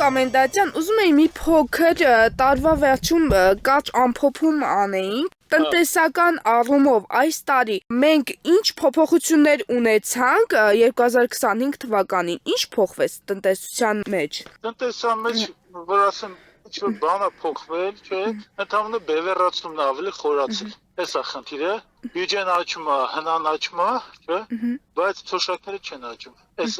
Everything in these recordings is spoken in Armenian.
Կոմենտացիան ուզում էի մի փոքր տարվա վերջում կարճ ամփոփում անեինք տնտեսական առումով այս տարի մենք ինչ փոփոխություններ ունեցանք 2025 թվականին, ինչ փոխվեց տնտեսության մեջ։ Տնտեսության մեջ որ ասեմ ինչ-որ բան է փոխվել, չէ, ընդհանուր բևեռացումն ավելի խորացել։ Էս է խնդիրը, բյուջեն աճում է, հնան աճում է, չէ, բայց թոշակները չեն աճում։ Այս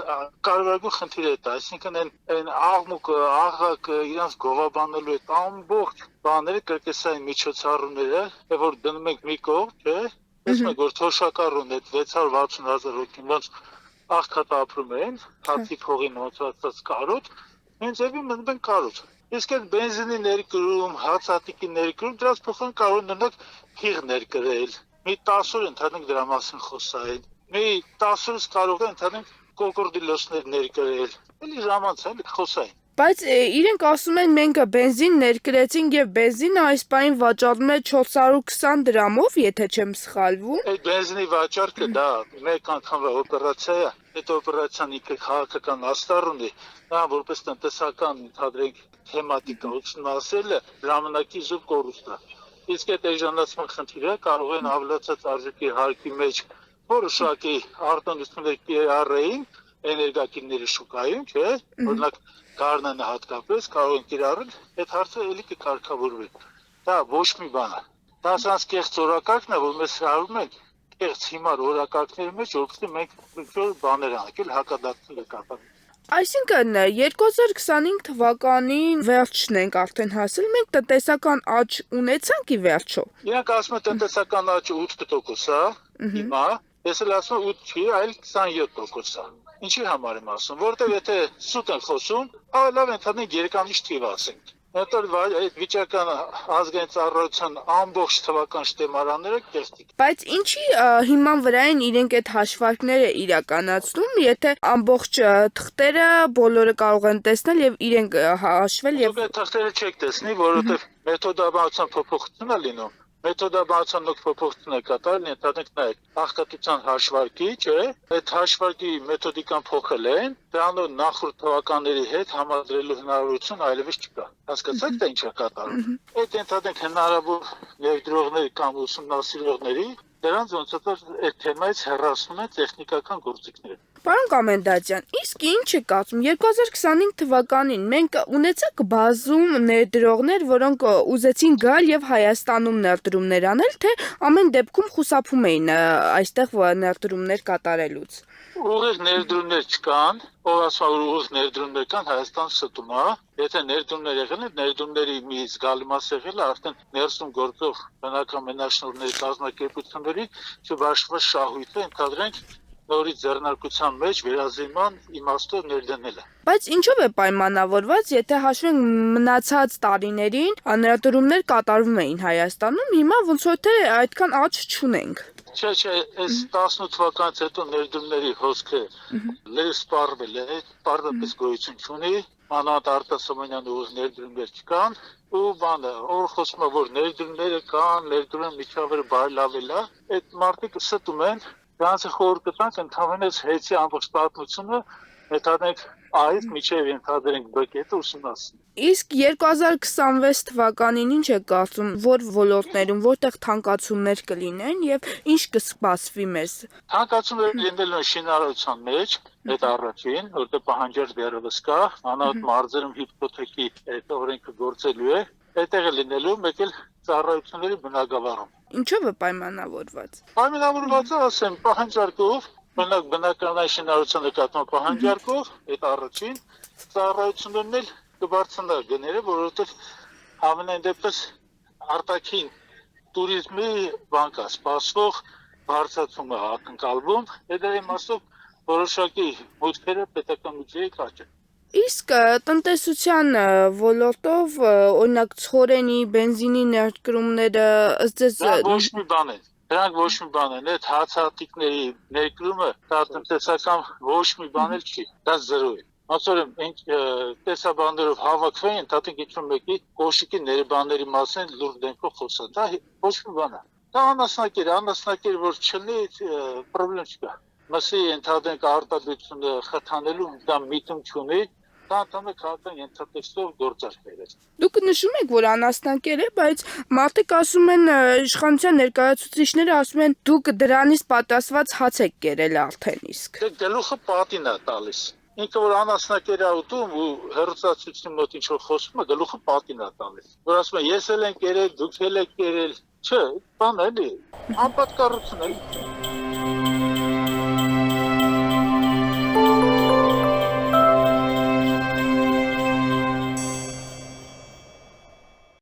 կարևորագույն խնդիրը է դա, այսինքն այն աղմուկը, աղաղակը, իրանց գովաբանելու այդ ամբողջ բաները կրկեսային միջոցառումները, որ դնում ենք մի կողմ, չէ, տեսնում եք որ թոշակառուն այդ 660,000 հոգին ոնց աղքատ ապրում են, հացի փողի նոցած կարոտ, հենց էլի մնում են կարոտ։ Իսկ այդ բենզինի ներկրում, հացատիկի ներկրում, դրանց փոխարեն կարող են նրանք փիղ ներկրել։ Մի 10 օր ընդհանուր դրա մասին խոսային։ Մի 10 օրից կարող է ընդհանուր կոկորդիլոսներ ներկրել։ Էլի ժամանցը խոսային։ Բայց իրենք ասում են մենք բենզին ներկրեցինք եւ բենզինը այս պահին վաճառվում է 420 դրամով, եթե չեմ սխալվում։ Այդ բենզինի վաճառքը դա մեկ անգամվա օպերացիա է։ Այդ օպերացիան ինքը քաղաքական աստառ ունի, նա որպես տնտեսական ընդհանրենք թեմատիկա ուսումնասիրելը ժամանակի զուտ կորուստ է։ Իսկ այդ էժանացման խնդիրը կարող են ավելացած արժեքի հարկի մեջ որոշակի արտոնություններ կիրառեին էներգակիրների շուկայում, չէ՞, օրինակ գարնանը հատկապես կարող են կիրառել, այդ հարցը էլի կկարգավորվի։ Դա ոչ մի բան է։ Դա ասած կեղծ օրակարգն է, որ մեզ հարում են կեղծ հիմար օրակարգների մեջ, որովհետեւ մենք ինչ-որ բաներ անենք, հակադարձներ կատարենք։ Այսինքն 2025 թվականին վերջն ենք արդեն հասել, մենք տնտեսական աճ ունեցանք ի վերջո։ Իրանք ասում են տնտեսական աճը 8% է, հիմա ես էլ ասում եմ 8 չի, այլ 27% է։ Ինչի համար եմ ասում, որովհետև եթե սուտ են խոսում, լավ ընդհանուր երկանիշ թիվ ասենք։ Հետո այդ վիճակական ազգային ծառայության ամբողջ թվական շտեմարանները կեղտիկ։ Բայց ինչի հիման վրա են իրենք այդ հաշվարկները իրականացնում, եթե ամբողջ թղթերը բոլորը կարող են տեսնել եւ իրենք հաշվել եւ Դուք այդ թղթերը չեք տեսնի, որովհետև մեթոդաբանության փոփոխություն է լինում։ Մեթոդաբանության նոր փոփոխություն է կատարել, ընդհանրենք նայեք աղքատության հաշվարկի, չէ՞, այդ հաշվարկի մեթոդիկան փոխել են, դրանով նախորդ թվականների հետ համադրելու հնարավորություն այլևս չկա։ Հասկացաք դա ինչ է կատարում։ Այդ ընդհանրենք հնարավոր ներդրողների կամ ուսումնասիրողների դրանց ոնց որ այդ թեմայից հեռացնում են տեխնիկական գործիքները։ Պարոն Կոմենտացյան, իսկ ինչ է կարծում 2025 թվականին մենք ունեցանք բազում ներդրողներ, որոնք ուզեցին գալ եւ Հայաստանում ներդրումներ անել, թե ամեն դեպքում խուսափում էին այստեղ ներդրումներ կատարելուց։ Ուղիղ ներդրումներ չկան, ով ասում որ ուղիղ ներդրումներ կան, Հայաստան ստում է։ Եթե ներդրումներ եղել են, ներդրումների մի զգալի մաս եղել է արդեն ներսում գործող բնական մենաշնորհների կազմակերպությունների չբաշխված շահույթը ընդհանրենք նորից ձեռնարկության մեջ վերազինման իմաստով ներդնելը։ Բայց ինչով է պայմանավորված, եթե հաշվենք մնացած տարիներին ներդրումներ կատարվում էին Հայաստանում, հիմա ոնց որ թե այդքան աճ չունենք։ Չէ, այս 18 թվականից հետո ներդրումների հոսքը սպառվել է, պարզապես գոյություն չունի, մանավանդ արտասահմանյան ուղիղ ներդրումներ չկան, ու բանը, որ խոսում է, որ ներդրումները կան, ներդրում միջավայրը բարելավել է, այդ մարդիկ ստում են, դրանց խորհուրդ կտանք ընդհանրապես հեծի ամբողջ պատմությունը, ընդհանրենք այս միջև ընդհանրենք բկետը ուսումնասիրել։ Իսկ 2026 թվականին ինչ է կարծում, որ ոլորտներում, որտեղ թանկացումներ կլինեն եւ ինչ կսպասվի մեզ։ Թանկացումները լինելու են շինարարության մեջ, այդ առաջին, որտեղ պահանջարկ դեռևս կա, անհատ մարզերում հիպոթեքի այդ օրենքը գործելու է, այդտեղ է լինելու մեկ էլ ծառայությունների բնագավառում։ Ինչով է պայմանավորված։ Պայմանավորված է, ասեմ, պահանջարկով, բնականային շինարարության նկատմամբ պահանջարկով, այդ առաջին ծառայություններն էլ կբարձրանա գները, որովհետև ամենայն դեպս արտաքին տուրիզմի բանկա սպասվող բարձրացումը ակնկալվում, դա իմաստով որոշակի մուտքերը պետական բյուջեի կաճեն։ Իսկ տնտեսության ոլորտով, օրինակ ցորենի, բենզինի ներկրումները ըստ ձեզ ոչ մի բան է։ Դրանք ոչ մի բան են, այդ հացահատիկների ներկրումը դա տնտեսական ոչ մի բան էլ չի, դա զրո է։ Ասորեմ, ինչ տեսաբաններով հավաքվեն, ընդհանրենք ինչ-որ մեկի կոշիկի ներբանների մասին լուրջ դեմքով խոսան, դա ոչ մի բան է։ Դա անասնակեր, որ չլինի, պրոբլեմ չկա։ Մսի ընդհանրենք արտադրությունը խթանելու դա միտում չունի, դա ընդհանուր քաղաքական ենթատեքստով գործարքներ է։ Դուք նշում եք, որ անասնակեր է, բայց մարդիկ ասում են, իշխանության ներկայացուցիչները ասում են, դուք դրանից պատասված հաց եք կերել արդեն իսկ։ Դե գլուխը պատին է տալիս։ Ինքը որ անասնակեր է ուտում ու հերոսացույցի մոտ ինչ որ խոսում է, գլուխը պատին է տալիս։ Որ ասում է, ես էլ եմ կերել, դուք էլ եք կերել, չէ, բան էլի, անպատկառություն էլի։